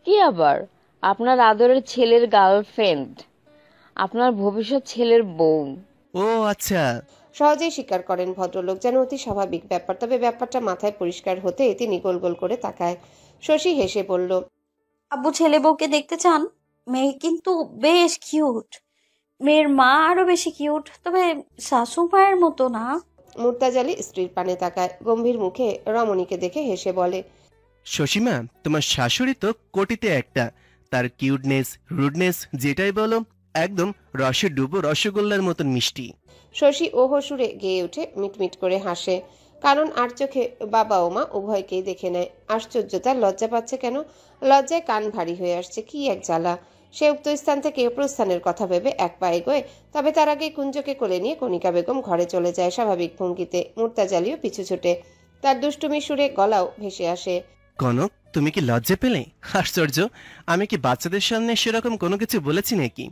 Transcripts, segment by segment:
কি আবার? আপনার আদরের ছেলের গার্লফ্রেন্ড, আপনার ভবিষ্যৎ ছেলের বউ। ও আচ্ছা। সহজেই স্বীকার করেন ভদ্রলোক, যেন অতি স্বাভাবিক ব্যাপার। তবে ব্যাপারটা মাথায় পরিষ্কার হতে তিনি গোল গোল করে তাকায়। শশী হেসে বলল, আব্বু ছেলে বউকে দেখতে চান? মেয়ে কিন্তু বেশ কিউট। মেয়ের মা আরো বেশি কিউট, তবে শাশু মায়ের মতো না। মুর্তাজালি স্ত্রীর পানে তাকায়, গম্ভীর মুখে রমণীকে দেখে হেসে বলে, শশীমা, তোমার শাশুড়ি তো কোটিতে একটা। তার কিউটনেস, রুডনেস যেটাই বলো, একদম রসে ডুবো রসগোল্লার মতন মিষ্টি। শশী ওহো সুরে গেয়ে উঠে মিটমিট করে হাসে। কারণ আর চোখে বাবা ও মা উভয়কেই দেখে নেয়। আশ্চর্যতা, লজ্জা পাচ্ছে কেন? লজ্জায় কান ভারী হয়ে আসছে, কি এক জ্বালা। সে উক্ত স্থান থেকে প্রস্থানের কথা ভেবে এক পা এগোয়, তবে তার আগে কুঞ্জকে কোলে নিয়ে কণিকা বেগম ঘরে চলে যায় স্বাভাবিক ভঙ্গিতে। মুর্তাজালিও পিছু ছুটে, তার দুষ্টুমি সুরে গলাও ভেসে আসে। কনক, তুমি কি লজ্জা পেলে? আশ্চর্য, আমি কি বাচ্চাদের সামনে সেরকম কোনো কিছু বলেছি নাকি?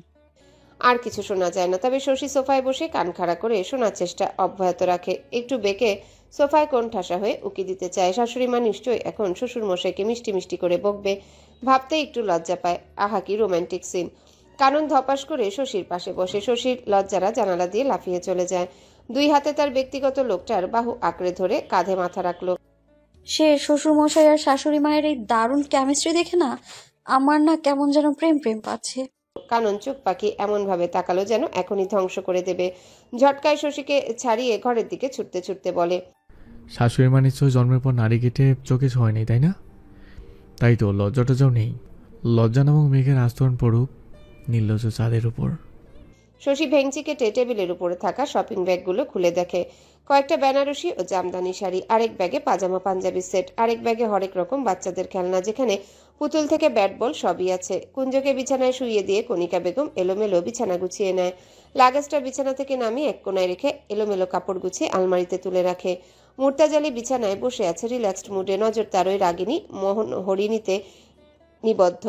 আর কিছু শোনা যায় না, তবে শশী সোফায় বসে কান খাড়া করে শোনার চেষ্টা অব্যাহত রাখে। একটু বেঁকে সোফায় কোণঠাসা হয়ে উকি দিতে চায়। শাশুড়ি মা নিশ্চয়ই এখন শ্বশুর মশাইকে মিষ্টি মিষ্টি করে বকবে, ভাবতে একটু লজ্জা পায়। আহা, কি রোম্যান্টিক সিন। কানন ধপাস করে শশীর পাশে বসে। শশীর লজ্জারা জানালা দিয়ে লাফিয়ে চলে যায়। দুই হাতে তার ব্যক্তিগত লোকটার বাহু আঁকড়ে ধরে কাঁধে মাথা রাখলো। সে শ্বশুর মশাই আর শাশুড়ি মায়ের এই দারুণ কেমিস্ট্রি দেখে না আমার না কেমন যেন প্রেম প্রেম পাচ্ছে। কানন চোখ পাখি এমনভাবে তাকালো যেন এখনই ধ্বংস করে দেবে। ঝটকায় শশীকে ছাড়িয়ে ঘরের দিকে ছুটতে ছুটতে বলে, শাশুড়ি মা নিশ্চয় জন্মের পর নারী কেটে চোখে ছোঁয়নি, তাই না? তাই তো লজ্জাটজাও নেই। লজ্জা নামক মেঘের আস্তরণ পড়ুক নির্লজ্জ চাঁদের উপর। শশী ভেঙচি কেটে টেবিলের উপরে থাকা শপিং ব্যাগগুলো খুলে দেখে। কয়েকটা বেনারসি ও জামদানি শাড়ি, আরেক ব্যাগে পাজামা পাঞ্জাবি সেট, আরেক ব্যাগে হরেক রকম বাচ্চাদের খেলনা, যেখানে পুতুল থেকে ব্যাট বল সবই আছে। কুঞ্জকে বিছানায় শুইয়ে দিয়ে কণিকা বেগম এলোমেলো বিছানা গুছিয়ে নেয়। লাগেজটা বিছানা থেকে নামিয়ে এক কোনায় রেখে এলোমেলো কাপড় গুছিয়ে আলমারিতে তুলে রাখে। মুর্তাজালি বিছানায় বসে আছে রিল্যাক্সড মুডে, নজর তার ওই রাগিনী মোহন হরিণীতে নিবদ্ধ।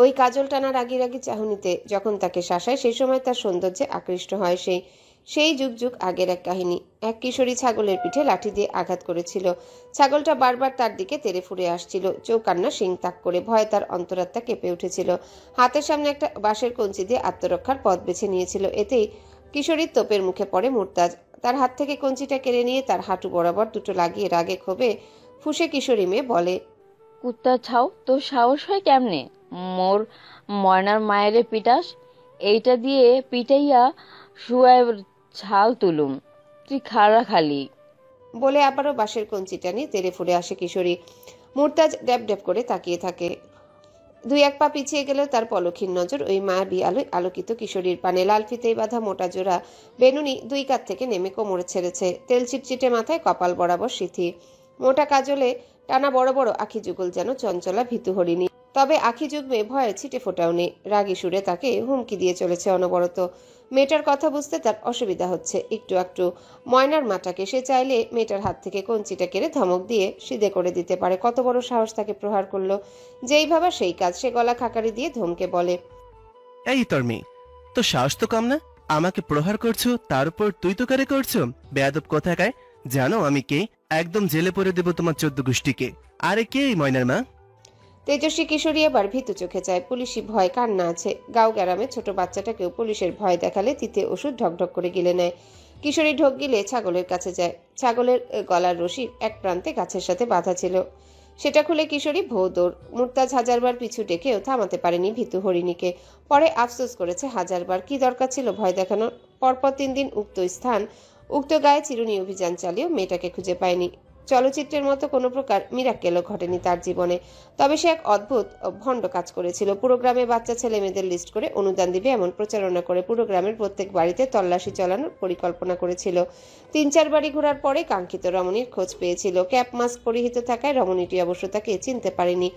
ওই কাজল টানা রাগি রাগি চাহনিতে যখন তাকে শাসায়, সেই সময় তার সৌন্দর্যে আকৃষ্ট হয় সে। সেই যুগ যুগ আগের এক কাহিনী। এক কিশোরী ছাগলের পিঠে লাঠি দিয়ে আঘাত করেছিল। ছাগলটা বারবার তার দিকে তেড়ে ফুরে আসছিল, চৌকান্না শিং তাক করে। ভয়ে তার অন্তরাত্মা কেঁপে উঠেছিল। হাতের সামনে একটা বাঁশের কঞ্চি দিয়ে আত্মরক্ষার পথ বেছে নিয়েছিল। এতেই কিশোরীর তোপের মুখে পড়ে মুর্তাজ। তার হাত থেকে কঞ্চিটা কেড়ে নিয়ে তার হাঁটু বরাবর দুটো লাগিয়ে রাগে ক্ষোভে ফুঁসে কিশোরী মেয়ে বলে, কুত্তা ছাও, তোর সাহস হয় কেমনে মোর ময়নার মায়েরে পিটাস? এইটা দিয়ে পিটাইয়া শুয়ায় ছাল তুলুম, তুই খাড়া খালি। বলে আবারও বাঁশের কঞ্চিটা নিয়ে তেড়ে ফুরে আসে কিশোরী। মুর্তাজ ড্যাব ড্যাব করে তাকিয়ে থাকে। দুই এক পা পিছিয়ে গেলেও তার পলক্ষীন নজর ওই মায়াবী আলোয় আলোকিত কিশোরীর পানে। লাল ফিতেই বাঁধা মোটা জোড়া বেনুনি দুই কাত থেকে নেমে কোমরে ছেড়েছে। তেল চিটচিটে মাথায় কপাল বরাবর সিথি। মোটা কাজলে টানা বড় বড় আখি যুগল যেন চঞ্চলা ভীতু হরিণী। তবে আখি যুগমে ভয়ের ছিটে ফোটাও নেই। রাগী সুরে তাকে হুমকি দিয়ে চলেছে অনবরত। মেয়েটার কথা বুঝতে তার অসুবিধা হচ্ছে একটু একটু। ময়নার মাটাকে সে চাইলে মেয়েটার হাত থেকে কঞ্চিটা কেড়ে ধমক দিয়ে সিধে করে দিতে পারে। কত বড় সাহস তাকে প্রহার করলো! যেই ভাবা সেই কাজ। সে গলা খাকারি দিয়ে ধমকে বলে, এই তোর মেয়ে, তো সাহস তো কম না? আমাকে প্রহার করছো, তার উপর তুই তো কারে করছো? বেয়াদব কোথাকার! জানো আমি কে? একদম জেলে পড়ে দেবো তোমার 14 গোষ্ঠীকে। আরে কে এই ময়নার মা? তেজস্বী কিশোরী এবার ভীতু চোখে চায়। পুলিশি ভয় কান্না আছে। গাঁও গ্রামে ছোট বাচ্চাটাকেও পুলিশের ভয় দেখালে তিতে ওষুধ ঢকঢক করে গিলে নেয়। কিশোরী ঢোক গিলে ছাগলের কাছে যায়। ছাগলের গলার রশি এক প্রান্তে গাছের সাথে বাঁধা ছিল, সেটা খুলে কিশোরী ভৌ দৌড়। মুর্তাজ হাজারবার পিছু ডেকেও থামাতে পারেনি ভীতু হরিণীকে। পরে আফসোস করেছে হাজারবার, কি দরকার ছিল ভয় দেখানোর। পরপর 3 দিন উক্ত স্থান উক্ত গায়ে চিরুনি অভিযান চালিয়েও মেয়েটাকে খুঁজে পায়নি। চলচ্চিত্রের মতো কোনো প্রকার মিরাক্কেলও ঘটেনি তার জীবনে। তবে সে এক অদ্ভুত ভণ্ড কাজ করেছিল। পুরো গ্রামে বাচ্চা ছেলে মেয়েদের লিস্ট করে অনুদান দিবে এমন প্রচারণা করে পুরো গ্রামের প্রত্যেক বাড়িতে তল্লাশি চালানোর পরিকল্পনা করেছিল। 3-4 বাড়ি ঘোরার পরে কাঙ্ক্ষিত রমণীর খোঁজ পেয়েছিল। ক্যাপ মাস্ক পরিহিত থাকায় রমণীটি অবশ্য তাকে চিনতে পারেনি।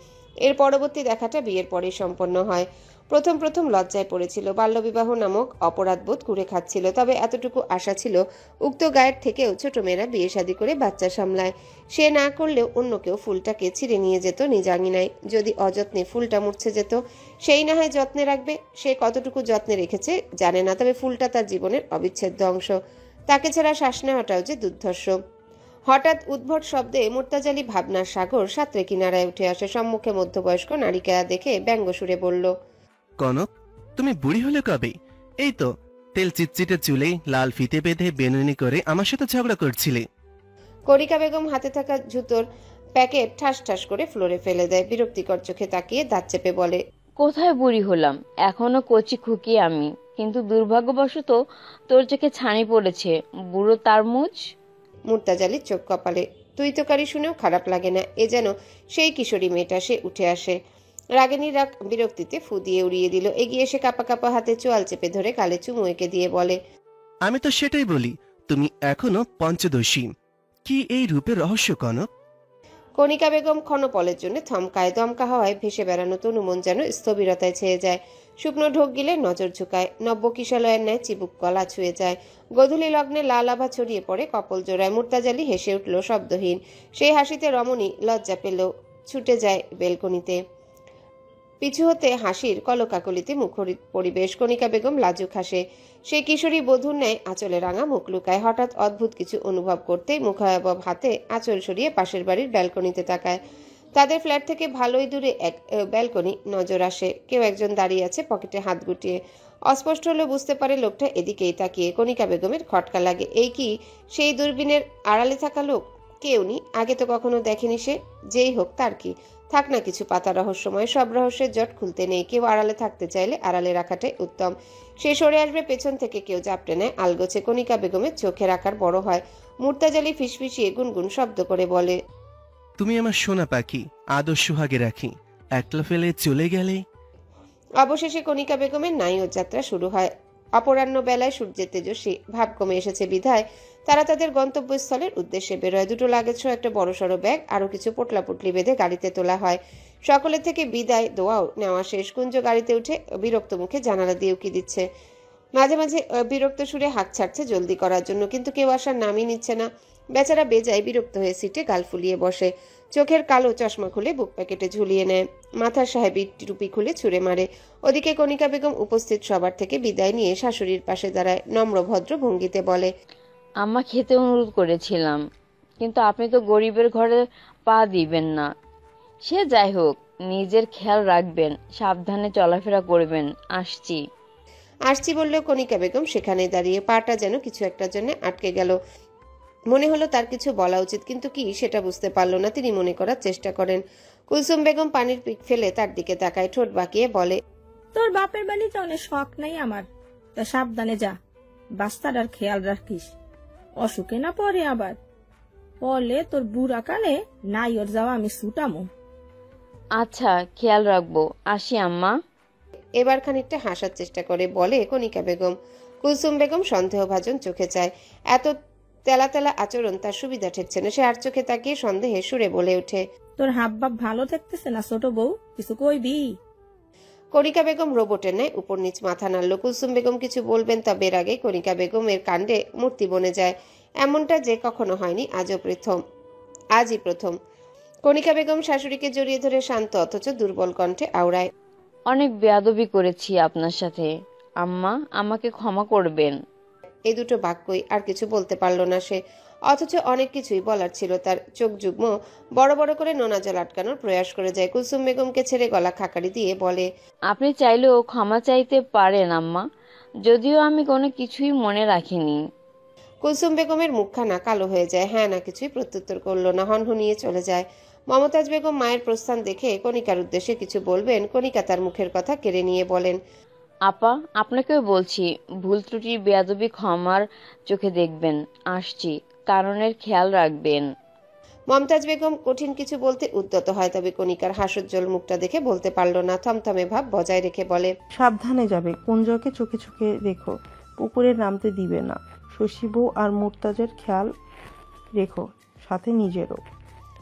এর পরবর্তী দেখাটা বিয়ের পরেই সম্পন্ন হয়। প্রথম প্রথম লজ্জায় পড়েছিল, বাল্যবিবাহ নামক অপরাধবোধ ঘুরে খাচ্ছিল। তবে এতটুকু আশা ছিল, উক্ত গায়ের থেকেও ছোট মেয়েরা বিয়ে শাদী করে বাচ্চা সামলায়। সে না করলেও অন্য কেউ ফুলটাকে ছিঁড়ে নিয়ে যেত নিজ আঙিনায়। যদি অযত্নে ফুলটা মূর্ছে যেত, সেই না হয় যত্নে রাখবে। সে কতটুকু যত্নে রেখেছে জানে না, তবে ফুলটা তার জীবনের অবিচ্ছেদ্য অংশ। তাকে ছাড়া শ্বাস নেওয়াটাও যে দুর্ধর্ষ। হঠাৎ উদ্ভট শব্দে মুর্তাজালি ভাবনার সাগর সাঁতরে কিনারায় উঠে আসে। সম্মুখে মধ্যবয়স্ক নারীকে দেখে ব্যঙ্গ সুরে বলল, কনক, তুমি বুড়ি হলে কবে? এই তো তেল চিটচিটে চুলে লাল ফিতে বেঁধে বেনুনি করে আমার সাথে ঝগড়া করছিলে। কণিকা বেগম হাতে থাকা জুতোর প্যাকেট ঠাস ঠাস করে ফ্লোরে ফেলে দেয়। বিরক্তিকর চোখে তাকিয়ে দাঁত চেপে বলে, কোথায় বুড়ি হলাম? এখনো কচি খুকি আমি, কিন্তু দুর্ভাগ্যবশত তোর চোখে ছানি পড়েছে, বুড়ো তার মুজ। মুর্তাজালির চোখ কপালে। তুই তোকারি শুনেও খারাপ লাগে না। এ যেন সেই কিশোরী মেয়েটা। সে উঠে আসে। রাগিনী রাগ বিরক্তিতে ফু দিয়ে উড়িয়ে দিল। এগিয়ে এসে কাপা কাপা হাতে চোয়াল চেপে ধরে গালে চুমু এঁকে দিয়ে বলে, আমি তো সেটাই বলি, তুমি এখনো পঞ্চদশী। কি এই রূপের রহস্য কনক? কণিকা বেগম ক্ষণপলের জন্য থমকায়। দমকা হওয়ায় ভেসে বেড়ানো তনুমন যেন স্থবিরতায় ছেয়ে যায়। শুকনো ঢোক গিলে নজর ঝুঁকায়। নব্য কিশলয়ের ন্যায় চিবুক গলা ছুঁয়ে যায়। গধূলি লগ্নে লাল আভা ছড়িয়ে পড়ে কপল জোড়ায়। মুর্তাজালি হেসে উঠল শব্দহীন। সেই হাসিতে রমণী লজ্জা পেল, ছুটে যায় বেলকনিতে। পিছু হতে হাসির কলকাকলিতে মুখরিত পরিবেশ। কণিকা বেগম লাজুক হাসে। সেই কিশোরী বধূর ন্যায় আঁচলে রাঙা মুখ লুকায়। হঠাৎ অদ্ভুত কিছু অনুভব করতে মুখাবব হাতে আঁচল সরিয়ে পাশের বাড়ির ব্যালকনিতে তাকায়। তাদের ফ্ল্যাট থেকে ভালোই দূরে এক ব্যালকনি নজর আসে। কেউ একজন দাঁড়িয়ে আছে পকেটে হাত গুটিয়ে। অস্পষ্ট হলেও বুঝতে পারে লোকটা এদিকেই তাকিয়ে। কণিকা বেগমের খটকা লাগে। এই কি সেই দূরবীনের আড়ালে থাকা লোক? কেউ নি, আগে তো কখনো দেখেনি সে। যেই হোক, তার কি, থাক না কিছু পাতা রহস্যময়। সব রহস্যের জট খুলতে নেই। কেউ আড়ালে থাকতে চাইলে আড়ালে রাখাটাই উত্তম। সে সরে আসবে, পেছন থেকে কেউ জাপটে নেয় আলগোছে। কণিকা বেগমের চোখের আকার বড় হয়। মুর্তাজালি ফিসফিসিয়ে গুনগুন শব্দ করে বলে, তুমি আমার সোনা পাখি, আদর সুহাগে রাখি, একলা ফেলে চলে গেলে। অবশেষে কণিকা বেগমের নাইও যাত্রা শুরু হয়। অপরাহ্ন বেলায় সূর্যের তেজস্বী ভাব কমে এসেছে বিধায় তারা তাদের গন্তব্যস্থলের উদ্দেশ্যে বেরোয়। দুটো লাগেজ সহ একটা বড়সড় ব্যাগ, আরো কিছু পোটলাপুটলি বেঁধে গাড়িতে তোলা হয়। সকলের থেকে বিদায় দোয়াও নেওয়া শেষ। কুঞ্জ গাড়িতে উঠে বিরক্ত মুখে জানালা দিয়ে উকি দিচ্ছে। মাঝে মাঝে বিরক্ত সুরে হাঁক ছাড়ছে জলদি করার জন্য, কিন্তু কেউ আসার নামই নিচ্ছে না। বেচারা বেজায় বিরক্ত হয়ে সিটে গাল ফুলিয়ে বসে। চোখের কালো চশমা খুলে বুক প্যাকেটে ঝুলিয়ে নেয়। মাথার সাহেবী টুপি খুলে ছুঁড়ে মারে। ওদিকে কণিকা বেগম উপস্থিত সবার থেকে বিদায় নিয়ে শাশুড়ির পাশে দাঁড়ায়। নম্র ভদ্র ভঙ্গিতে বলে, আম্মা খেতে অনুরোধ করেছিলাম, কিন্তু আপনি তো গরিবের ঘরে পা দিবেন না। সে যাই হোক, নিজের খেয়াল রাখবেন, সাবধানে চলাফেরা করবেন। আসছি। আসছি বললেও কণিকা বেগম সেখানে দাঁড়িয়ে। পাটা যেন কিছু একটার জন্য আটকে গেল। মনে হলো তার কিছু বলা উচিত, কিন্তু কি সেটা বুঝতে পারল না। তিনি মনে করার চেষ্টা করেন। কুলসুম বেগম পানির পিক ফেলে তার দিকে তাকায়, ঠোঁট বাঁকিয়ে বলে, তোর বাপের বাড়িতে অনেক শখ নাই আমার, তা সাবধানে যা, বাস্তাটার খেয়াল রাখিস, অসুখে না পরে আবার। পড়লে তোর বুড়া কালে নাই ওর যাওয়া আমি ছুটামো। আচ্ছা, খেয়াল রাখবো। আসি আম্মা। এবার খানিকটা হাসার চেষ্টা করে বলে কণিকা বেগম। কুলসুম বেগম সন্দেহভাজন চোখে চায়। এত তেলা তেলা আচরণ তার সুবিধা ঠেকছে না। সে আর চোখে তাকিয়ে সন্দেহে সুরে বলে ওঠে, তোর হাব ভাব ভালো থাকতেছে না ছোট বউ, কিছু কইবি? কণিকা বেগম রোবটের ন্যায় উপর নিচ মাথা নাড়ল। কুলসুম বেগম কিছু বলবেন, তবে এর আগে কণিকা বেগমের কাণ্ডে মূর্তি বনে যায়। এমনটা যে কখনো হয়নি, আজই প্রথম। কণিকা বেগম শাশুড়িকে জড়িয়ে ধরে শান্ত অথচ দুর্বল কণ্ঠে আওড়ায়, অনেক বেয়াদবি করেছি আপনার সাথে আম্মা, আমাকে ক্ষমা করবেন। এই দুটো বাক্যই, আর কিছু বলতে পারল না সে। অথচ অনেক কিছুই বলার ছিল তার। চোখ যুগ্ম বড় বড় করে নোনা জল আটকানোর প্রয়াস করে যায়। কুলসুম বেগমকে ছেড়ে গলা খাকারি দিয়ে বলে, আপনি চাইলেও ক্ষমা চাইতে পারেন আম্মা, যদিও আমি কোনো কিছুই মনে রাখিনি। কুলসুম বেগমের মুখখানা কালো হয়ে যায়। হ্যাঁ না কিছুই প্রত্যুত্তর করলো না, হনহনিয়ে চলে যায়। মমতাজ বেগম মায়ের প্রস্থান দেখে কণিকার উদ্দেশ্যে কিছু বলবেন, কণিকা তার মুখের কথা কেড়ে নিয়ে বলেন, আপা, আপনাকেও বলছি, ভুল ত্রুটি বেয়াদবি ক্ষমার চোখে দেখবেন। আসছি, কারণের খেয়াল রাখবেন। মমতাজ বেগম কঠিন কিছু বলতে উদ্যত হয়, তবে কণিকার হাস্যোজ্জ্বল মুখটা দেখে বলতে পারল না। থমথমে ভাব বজায় রেখে বলে, সাবধানে যাবে, কুঞ্জকে চোখে চোখে রেখো, পুকুরে নামতে দিবে না। শশী বউ আর মুর্তাজের খেয়াল রেখো, সাথে নিজেরও।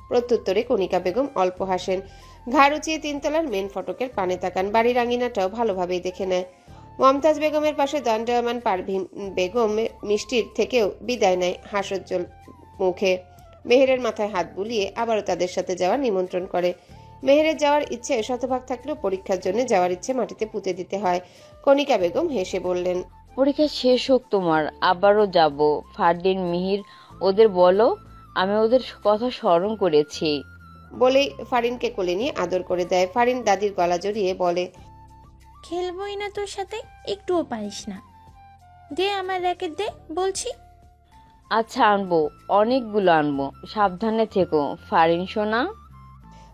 প্রত্যুত্তরে কণিকা বেগম অল্প হাসেন। ঘাড় উঁচিয়ে তিনতলার মেন ফটকের পানে তাকান। বাড়ির আঙিনাটাও ভালোভাবেই দেখে নেয়। মমতাজ বেগমের পাশে দণ্ডায়মান পারভিন বেগম মিষ্টির থেকেও বিদায় নেয় হাস্যোজ্জ্বল মুখে। মেহেরের মাথায় হাত বুলিয়ে আবারও তাদের সাথে যাওয়ার নিমন্ত্রণ করে। মেহেরের যাওয়ার ইচ্ছে শতভাগ থাকলেও পরীক্ষার জন্য যাওয়ার ইচ্ছে মাটিতে পুঁতে দিতে হয়। কণিকা বেগম হেসে বললেন, পরীক্ষা শেষ হোক তোমার, আবারও যাব। ফারদিন, মিহির, ওদের বলো আমি ওদের কথা স্মরণ করেছি। বলেই ফারিনকে কোলে নিয়ে আদর করে দেয়। ফারিন দাদির গলা জড়িয়ে বলে, খেলবই না তোর সাথে, একটুও পারিস না। দে আমার র্যাকেট দে বলছি। আচ্ছা আনবো, অনেকগুলো আনবো, সাবধানে থেকো ফারিন সোনা।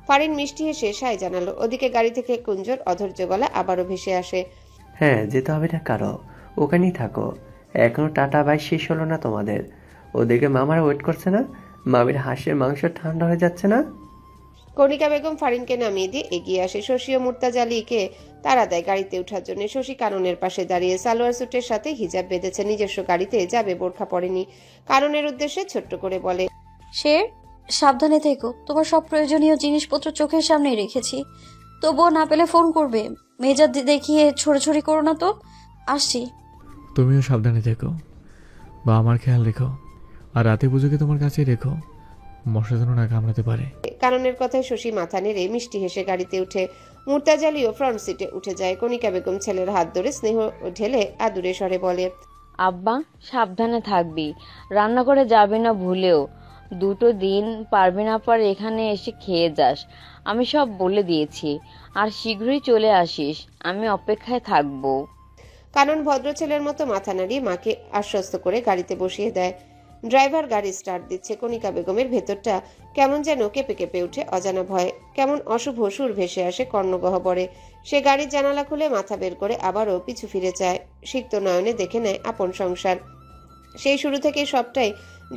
ফারিন মিষ্টি হেসে সায় জানালো। ওদিকে গাড়ি থেকে কুঞ্জর অধৈর্য গলা আবারও ভেসে আসে। হ্যাঁ, যেতে হবে না কারো, ওখানেই থাকো। এখনো টাটা বাই শেষ হলো না তোমাদের। ওদিকে মামারা ওয়েট করছে না? মামির হাঁসের মাংস ঠান্ডা হয়ে যাচ্ছে না? কণিকা বেগম ফারিনকে নামিয়ে দিয়ে এগিয়ে আসে। শশী ও মুর্তাজ আলীকে তাড়া দেয় গাড়িতে ওঠার জন্য। শশী কাননের পাশে দাঁড়িয়ে সালোয়ার স্যুটের সাথে হিজাব বেঁধেছে। নিজস্ব গাড়িতে যাবে, বোরখা পরেনি। কাননের উদ্দেশ্যে ছোট্ট করে বলে, শের, সাবধানে থেকো। তোমার সব প্রয়োজনীয় জিনিসপত্র চোখের সামনেই রেখেছি। তবুও না পেলে ফোন করবে। মেজাজ দেখিয়ে ছড়াছড়ি করো না তো। আসছি। তুমিও সাবধানে থেকো বা আমার খেয়াল রেখো। আর রাতে পুজোকে তোমার কাছেই রেখো, মশা যেন না কামড়াতে পারে। কাননের কথায় শশী মাথা নেড়ে মিষ্টি হেসে গাড়িতে উঠে। মুর্তাজ আলীও ফ্রন্ট সিটে উঠে যায়। কণিকা বেগম ছেলের হাত ধরে স্নেহ ঢেলে আদুরে স্বরে বলে, আব্বা সাবধানে থাকবি, রান্না করে যাবি না ভুলেও। 2 দিন পারবি না পার এখানে এসে খেয়ে যাস, আমি সব বলে দিয়েছি। আর শীঘ্রই চলে আসিস, আমি অপেক্ষায় থাকবো। কানন ভদ্র ছেলের মতো মাথা নাড়িয়ে মাকে আশ্বস্ত করে গাড়িতে বসিয়ে দেয়। ড্রাইভার গাড়ি স্টার্ট দিচ্ছে। কণিকা বেগমের ভেতরটা কেমন যেন কেঁপে কেঁপে উঠে অজানা ভয়ে। কেমন অশুভ সুর ভেসে আসে কর্ণগহ্বরে। সে গাড়ির জানালা খুলে মাথা বের করে আবারও পিছু ফিরে চায়। সিক্ত নয়নে দেখে নেয় আপন সংসার। সেই শুরু থেকে সবটাই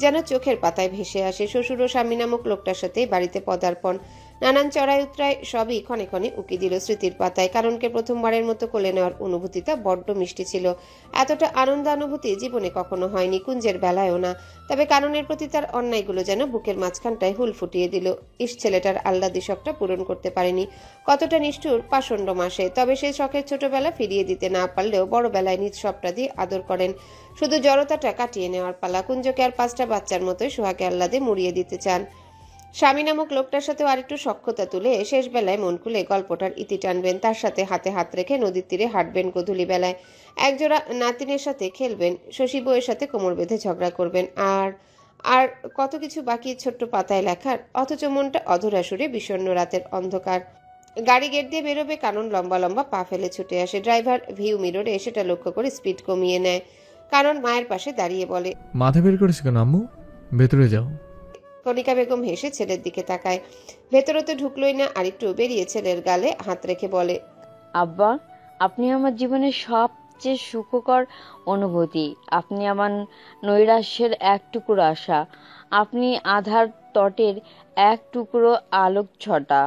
যেন চোখের পাতায় ভেসে আসে। শ্বশুর ও স্বামী নামক লোকটার সাথে বাড়িতে পদার্পণ, নানান চড়াই উতরায় সবই ক্ষণে ক্ষণে উকি দিল স্মৃতির পাতায়। কারণকে প্রথমবারের মতো কোলে নেওয়ার অনুভূতিটা বড্ড মিষ্টি ছিল। এতটা আনন্দানুভূতি জীবনে কখনো হয়নি, কুঞ্জের বেলায়ও না। তবে কারণের প্রতি তার অন্যায়গুলো যেন বুকের মাঝখানটায় হুল ফুটিয়ে দিল। ছেলেটার আহ্লাদি শখটা পূরণ করতে পারেনি। কতটা নিষ্ঠুর পাষণ্ড মাসে। তবে সেই শখের ছোটবেলা ফিরিয়ে দিতে না পারলেও বড় বেলায় নিজ সবটা দিয়ে আদর করেন। শুধু জড়তাটা কাটিয়ে নেওয়ার পালা। কুঞ্জকে আর 5টা বাচ্চার মতোই সোহাগে আহ্লাদে মুড়িয়ে দিতে চান। স্বামী নামক লোকটার সাথেও আরেকটু সখ্যতা তুলে শেষ বেলায় মন খুলে গল্পটার ইতি টানবেন। তার সাথে হাতে হাত রেখে নদীর তীরে হাঁটবেন গোধূলি বেলায়। একজোড়া নাতিনের সাথে খেলবেন। শশী বউয়ের সাথে কোমর বেঁধে ঝগড়া করবেন। আর আর কত কিছু বাকি ছোট্ট পাতায় লেখার। অথচ মনটা অধরা সুরে বিষণ্ণ রাতের অন্ধকার। গাড়ি গেট দিয়ে বেরোবে। কানন লম্বা লম্বা পা ফেলে ছুটে আসে। ড্রাইভার ভিউ মিররে সেটা লক্ষ্য করে স্পিড কমিয়ে নেয়। কানন মায়ের পাশে দাঁড়িয়ে বলে, মাথা বের করেছো কেন আম্মু? ভেতরে যাও। কণিকা বেগম হেসে ছেলের দিকে তাকায়। ভেতরে তো ঢুকলোই না, আরেকটু বেরিয়ে ছেলের গালে হাত রেখে বলে, আব্বা আপনি আমার জীবনের সবচেয়ে সুখকর অনুভূতি। আপনি আমার নৈরাশ্যের এক টুকরো আশা। আপনি আধার তটের এক টুকরো আলোক ছটা।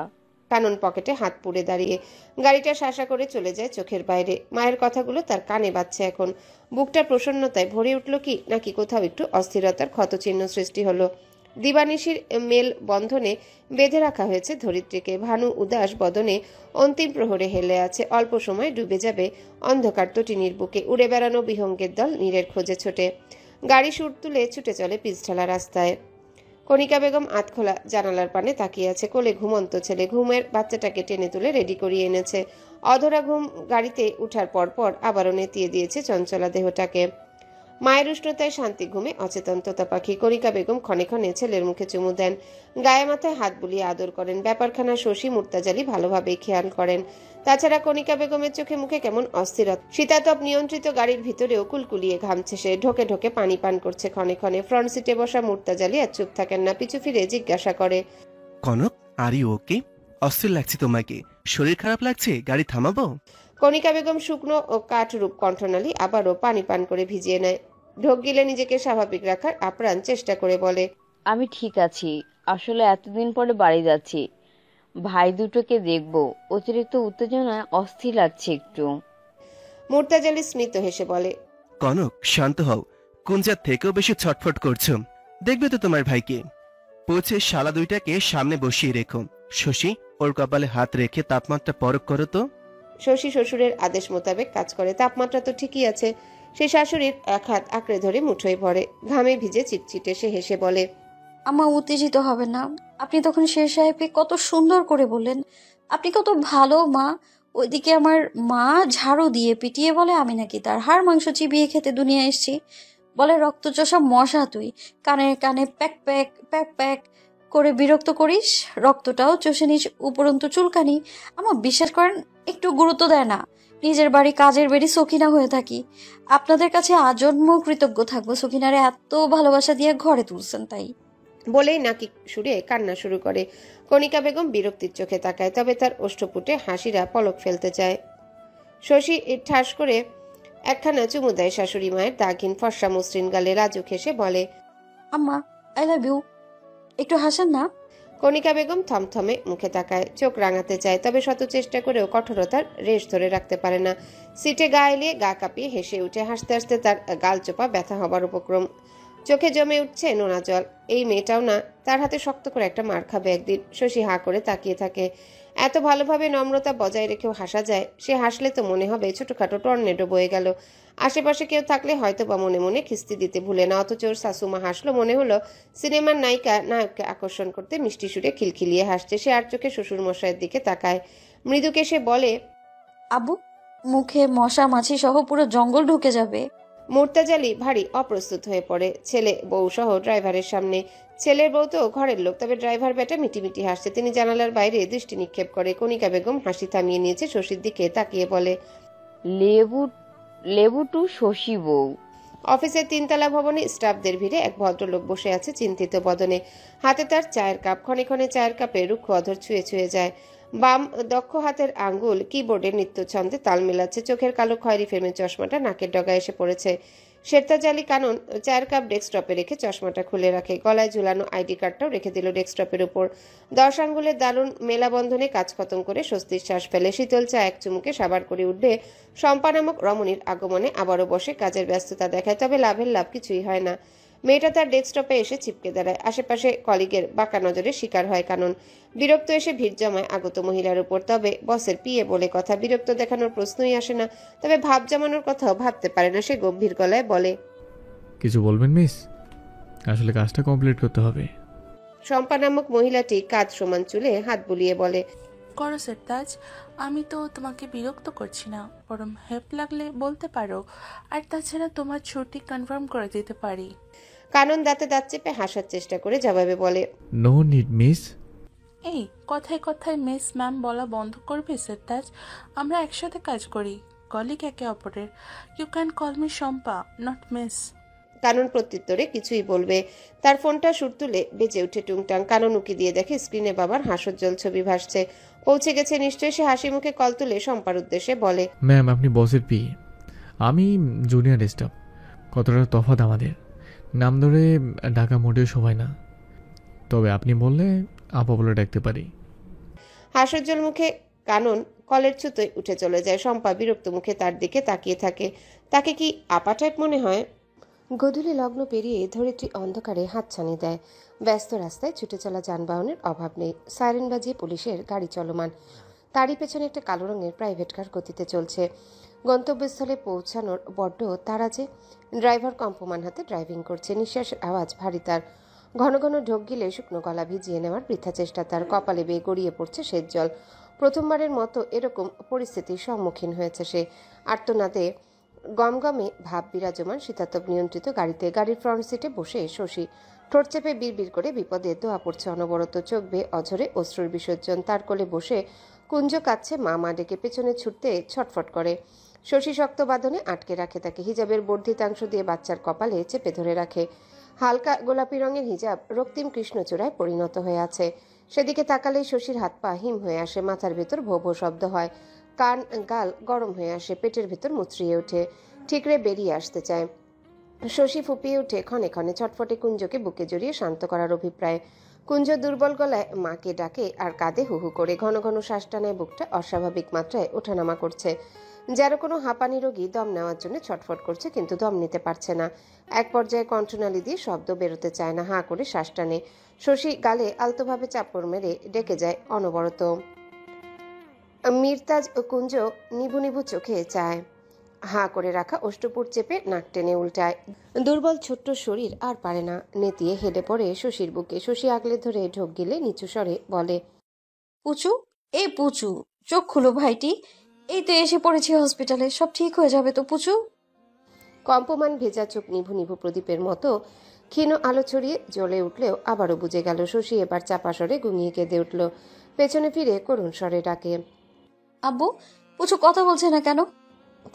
কানন পকেটে হাত পুড়ে দাঁড়িয়ে। গাড়িটা শাসা করে চলে যায় চোখের বাইরে। মায়ের কথাগুলো তার কানে বাজছে এখন। বুকটা প্রসন্নতায় ভরে উঠল কি নাকি কোথাও একটু অস্থিরতার ক্ষতচিহ্ন সৃষ্টি হলো। দিবানিশির মেল বন্ধনে বেঁধে রাখা হয়েছে ধরিত্রীকে। ভানু উদাস বদনে অন্তিম প্রহরে হেলে আছে। অল্প সময় ডুবে যাবে অন্ধকার তটিনীর বুকে। উড়ে বেড়ানো বিহঙ্গের দল নীরের খোঁজে ছোটে। গাড়ি সুর তুলে ছুটে চলে পিচঢালা রাস্তায়। কণিকা বেগম আতখোলা জানালার পানে তাকিয়ে আছে। কোলে ঘুমন্ত ছেলে। ঘুমের বাচ্চাটাকে টেনে তুলে রেডি করিয়ে এনেছে। অধরা ঘুম গাড়িতে উঠার পরপর আবারও নেতিয়ে দিয়েছে চঞ্চলা দেহটাকে। মায়ের উষ্ণতায় শান্তি ঘুমে অচেতন তোতা পাখি। কণিকা বেগম ক্ষণে ক্ষণে ছেলের মুখে চুমু দেন। গায়ে মাথায় হাত বুলিয়ে আদর করেন। ব্যাপারখানা শশী মুর্তাজালি ভালোভাবেই খেয়াল করেন। তাছাড়া কণিকা বেগমের চোখে মুখে কেমন অস্থিরতা। শীতাতপ নিয়ন্ত্রিত গাড়ির ভিতরেও কুলকুলিয়ে ঘামছে সে। ঢোকে ঢোকে পানি পান করছে ক্ষণে ক্ষণে। ফ্রন্ট সিটে বসা মুর্তাজালি আর চুপ থাকেন না। পিছু ফিরে জিজ্ঞাসা করে, কনক, আর ইউ ওকে? অস্থির লাগছে তোমাকে? শরীর খারাপ লাগছে? গাড়ি থামাবো? কণিকা বেগম শুকনো ও কাঠরূপ কণ্ঠনালী আবারও পানি পান করে ভিজিয়ে নেয়। ঢোক গিলে নিজেকে স্বাভাবিক রাখার আপ্রাণ চেষ্টা করে বলে, আমি ঠিক আছি। আসলে এতদিন পরে বাড়ি যাচ্ছি, ভাই দুটোকে দেখবো। অতিরিক্ত উত্তেজনায় অস্থির লাগছে একটু। মুর্তাজালি স্মিত হেসে বলে, কনক শান্ত হও। কুঞ্জার থেকেও বেশি ছটফট করছো। দেখবে তো তোমার ভাইকে। পৌঁছে শালা দুইটাকে সামনে বসিয়ে রেখো। শশী, ওর কপালে হাত রেখে তাপমাত্রা পরখ করো তো। শশী শ্বশুরের আদেশ মোতাবেক কাজ করে। তাপমাত্রা তো ঠিকই আছে। সে শাশুড়ির এক হাত আঁকড়ে ধরে মুঠোয় ভরে। ঘামে ভিজে চিটচিটে সে হেসে বলে, আমা উত্তেজিত হবে না। আপনি তখন শের সাহেবকে কত সুন্দর করে বললেন, আপনি কত ভালো মা। ওইদিকে আমার মা ঝাড়ু দিয়ে পিটিয়ে বলে আমি নাকি তার হাড় মাংস চিবিয়ে খেতে দুনিয়া এসেছি। বলে রক্তচোষা মশা তুই, কানে কানে প্যাক প্যাক প্যাক প্যাক করে বিরক্ত করিস, রক্তটাও চষে নিস, উপরন্তু চুলকানি। আমার বিশ্বাস করেন একটু গুরুত্ব দেয় না। নিজের বাড়ি কাজের বেরি সখিনা হয়ে থাকি। আপনাদের কাছে আজন্ম কৃতজ্ঞ থাকবো, সখিনারে এত ভালোবাসা দিয়ে ঘরে তুলছেন তাই। বলেই নাকি সুরে কান্না শুরু করে। কণিকা বেগম বিরক্তির চোখে তাকায়, তবে তার ওষ্ঠপুটে হাসিরা পলক ফেলতে চায়। শশী ঠাস করে একখানা চুমু দেয় শাশুড়ি মায়ের দাগিন ফর্সা মসৃণ গালে। রাজু হেসে বলে, আম্মা আই লাভ ইউ, একটু হাসেন না। কণিকা বেগম থমথমে মুখে তাকায়, চোখ রাঙাতে চায়, তবে শত চেষ্টা করেও কঠোরতার রেশ ধরে রাখতে পারে না। সিটে গা এলিয়ে গা কাঁপিয়ে হেসে উঠে, হাসতে হাসতে তার গালচোপা ব্যথা হবার উপক্রম। চোখে জমে উঠছে নোনা জল। এই মেয়েটাও না তার হাতে শক্ত করে একটা মার খাবে একদিন। শশী হাঁ করে তাকিয়ে থাকে। এত ভালোভাবে নম্রতা বজায় রেখেও হাসা যায়। সে হাসলে তো মনে হবে ছোটখাটো টর্নেডো বয়ে গেল। আশেপাশে কেউ থাকলে হয়তো বা মনে মনে খিস্তি দিতে ভুলে না, অথচ ওর শাশুমা হাসলো মনে হলো সিনেমার নায়িকা নায়ককে আকর্ষণ করতে মিষ্টি সুরে খিলখিলিয়ে হাসছে। সে আর চোখে শ্বশুর মশাইয়ের দিকে তাকায়। মৃদুকে সে বলে, আব্বু, মুখে মশা মাছি সহ পুরো জঙ্গল ঢুকে যাবে। মুর্তাজালি ভারী অপ্রস্তুত হয়ে পড়ে ছেলে বউ সহ ড্রাইভারের সামনে। ছেলের বউ তো ঘরের লোক, তবে ড্রাইভার বেটা মিটিমিটি হাসছে। তিনি জানালার বাইরে দৃষ্টি নিক্ষেপ করে। কণিকা বেগম হাসি থামিয়ে নিয়েছে, শশীর দিকে তাকিয়ে বলে, লেবু লেবু টু শশী বউ। অফিসের 3তলা ভবনে স্টাফদের ভিড়ে এক ভদ্রলোক বসে আছে চিন্তিত বদনে। হাতে তার চায়ের কাপ। ক্ষণে ক্ষণে চায়ের কাপে রুক্ষ অধর ছুঁয়ে ছুঁয়ে যায়। বাম দক্ষ হাতের আঙ্গুল কিবোর্ডে নিত্য ছন্দে তাল মেলাচ্ছে। চোখের কালো খয়েরি ফ্রেমের চশমাটা নাকের ডগায় এসে পড়েছে। শেরতাজ কানন চায়ের কাপ ডেস্কটপে রেখে চশমাটা খুলে রাখে। গলায় ঝুলানো আইডি কার্ডটাও রেখে দিল ডেস্কটপের উপর। 10 আঙ্গুলের দারুণ মেলাবন্ধনে কাজ খতম করে স্বস্তির শ্বাস ফেলে। শীতল চা এক চুমুকে সাবার করে উঠবে। শম্পা নামক রমণীর আগমনে আবারও বসে কাজের ব্যস্ততা দেখায়, তবে লাভের লাভ কিছুই হয় না। মেয়েটা তার ডেস্কটপে এসে চিপকে দাঁড়ায়। আশেপাশে কলিগের বাঁকা নজরে শিকার হয় কানন। বিরক্ত এসে ভিড় জমায় আগত মহিলার উপর। তবে বসের পিএ বলে কথা, বিরক্ত দেখানোর প্রশ্নই আসে না। তবে ভাব জমানোর কথাও ভাবতে পারে না। সে গম্ভীর গলায় বলে, কিছু বলবেন মিস? আসলে কাজটা কমপ্লিট করতে হবে। শম্পা নামক মহিলাটি কাজ সমান চুলে হাত বুলিয়ে বলে, করো সেরতাজ, আমি তো তোমাকে বিরক্ত করছি না, বরং হেল্প লাগলে বলতে পারো। আর তাছাড়া তোমার ছুটি কনফার্ম করে দিতে পারি। কানন দাঁতে দাঁত চেপে হাসার চেষ্টা করে জবাবে বলে, নো নিড মিস। এই কথায় কথায় মিস ম্যাম বলা বন্ধ করবে সেরতাজ? আমরা একসাথে কাজ করি, কলিগ একে অপরের। You can call me Shampa, not miss. Kanan প্রত্যুত্তরে কিছুই বলবে। তার ফোনটা সুর তুলে বেজে উঠে টুংটাং। কানন উকি দিয়ে দেখে স্ক্রিনে বাবার হাস্যোজ্জ্বল ছবি ভাসছে। পৌঁছে গেছে নিশ্চয়ই। সে হাসি মুখে কল তুলে শম্পার উদ্দেশ্যে বলে, ম্যাম আপনি বসের পিএ, আমি জুনিয়র স্টাফ। কতটা তফাৎ আমাদের। নাম ধরে ডাকা মোটেও শোভায় না, তবে আপনি বললে আপা বলে ডাকতে পারি। হাস্যোজ্জ্বল মুখে কানন কলের ছুতোয় উঠে চলে যায়। শম্পা বিরক্ত মুখে তার দিকে তাকিয়ে থাকে। তাকে কি আপা টাইপ মনে হয়? গধূলি লগ্ন পেরিয়ে ধরিত্রী অন্ধকারে হাতছানি দেয়। ব্যস্ত রাস্তায় ছুটে চলা যানবাহনের অভাব নেই। সাইরেন বাজিয়ে পুলিশের গাড়ি চলমান। তারই পেছনে একটা কালো রঙের প্রাইভেট কার গতিতে চলছে। গন্তব্যস্থলে পৌঁছানোর বড্ড তাড়া যে। ড্রাইভার কম্পমান হাতে ড্রাইভিং করছে। নিঃশ্বাসের আওয়াজ ভারী তার। ঘন ঘন ঢোক গিলে শুকনো গলা ভিজিয়ে নেওয়ার বৃথা চেষ্টা তার। কপালে বেয়ে গড়িয়ে পড়ছে সেচ জল। প্রথমবারের মতো এরকম পরিস্থিতির সম্মুখীন হয়েছে সে। আর্তনাদে গমগমে ভাব বিরাজমান শীতাতপ নিয়ন্ত্রিত গাড়িতে। গাড়ির ফ্রন্ট সিটে বসে শশী। ঠোঁট চেপে বিড়বিড় করে বিপদে দোয়া পড়ছে অনবরত। চোখ বেয়ে অঝরে অশ্রুর বিসর্জন। তার কোলে বসে কুঞ্জ কাচ্ছে মা মা ডেকে পেছনে ছুটতে ছটফট করে। শশী শক্ত বাঁধনে আটকে রাখে তাকে। হিজাবের বর্ধিতাংশ দিয়ে বাচ্চার কপালে চেপে ধরে রাখে। হালকা গোলাপি রঙের হিজাব রক্তিম কৃষ্ণচূড়ায় পরিণত হয়ে আছে। সেদিকে তাকালেই শশীর হাত পা হিম হয়ে আসে। মাথার ভেতর ভো ভো শব্দ হয়। কান গাল গরম হয়ে আসে। পেটের ভেতর মুচড়িয়ে ওঠে। ঠিকরে বেরিয়ে আসতে চায়। শশী ফুপিয়ে উঠে ক্ষণে ক্ষণে ছটফটে কুঞ্জকে বুকে জড়িয়ে শান্ত করার অভিপ্রায়। কুঞ্জ দুর্বল গলায় মাকে ডাকে আর কাঁদে হুহু করে। ঘন ঘন শ্বাস টানায়। বুকটা অস্বাভাবিক মাত্রায় ওঠানামা করছে। যেন কোনো হাঁপানি রোগী দম নেওয়ার জন্য ছটফট করছে, কিন্তু দম নিতে পারছে না। এক পর্যায়ে কণ্ঠনালী দিয়ে শব্দ বেরোতে চায় না। হাঁ করে শ্বাস টানে। শশী গালে আলতোভাবে চাপড় মেরে ডেকে যায় অনবরত। মিরতাজ ও কুঞ্জ নিভু নিভু চোখে চায়। হাঁ করে রাখা অষ্টপুর চেপে নাক টেনে উল্টায়। দুর্বল ছোট্ট শরীর আর পারে না। নেতিয়ে হেলে পড়ে শশীর বুকে। শশী আগলে ধরে ঢোক গিলে নিচু স্বরে বলে, পুচু, এই পুচু, চোখ খুলো ভাইটি। এই তো এসে পড়েছি হসপিটালে, সব ঠিক হয়ে যাবে তো পুচু। কম্পমান ভেজা চোখ নিভু নিভু প্রদীপের মতো ক্ষীণ আলো ছড়িয়ে জ্বলে উঠলেও আবারও বুঝে গেল শশী এবার চাপা স্বরে গুঙিয়ে কেঁদে উঠল। পেছনে ফিরে করুণ স্বরে ডাকে, আব্বু, পুচু কথা বলছে না কেন?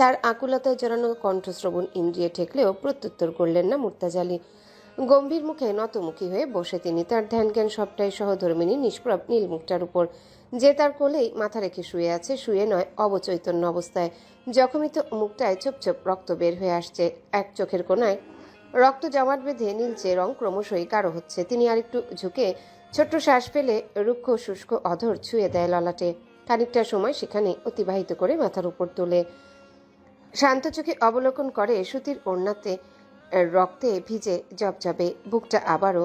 তার আকুলতায় জড়ানো কণ্ঠশ্রবণ ইন্দ্রিয়ে ঠেকলেও প্রত্যুত্তর করলেন না মুর্তাজ আলী। গম্ভীর মুখে নতমুখী হয়ে বসে তিনি, তার ধ্যান জ্ঞান সবটাই সহধর্মিনী নিষ্প্রভ নীল মুখটার উপর, যে তার কোলেই মাথা রেখে শুয়ে আছে, শুয়ে নয় অবচৈতন্য অবস্থায়। জখমিত মুখটায় ছোপ ছোপ রক্ত বের হয়ে আসছে, এক চোখের কোনায় রক্ত জমাট বেঁধে নীলচে রং ক্রমশই গাঢ় হচ্ছে। তিনি আরেকটু ঝুঁকে ছোট্ট শ্বাস ফেলে রুক্ষ শুষ্ক অধর ছুঁয়ে দেয় ললাটে, খানিকটা সময় সেখানে অতিবাহিত করে মাথার উপর তোলে, শান্ত চোখে অবলোকন করে সুতির ওড়নাতে রক্তে ভিজে জবজবে। বুকটা আবারও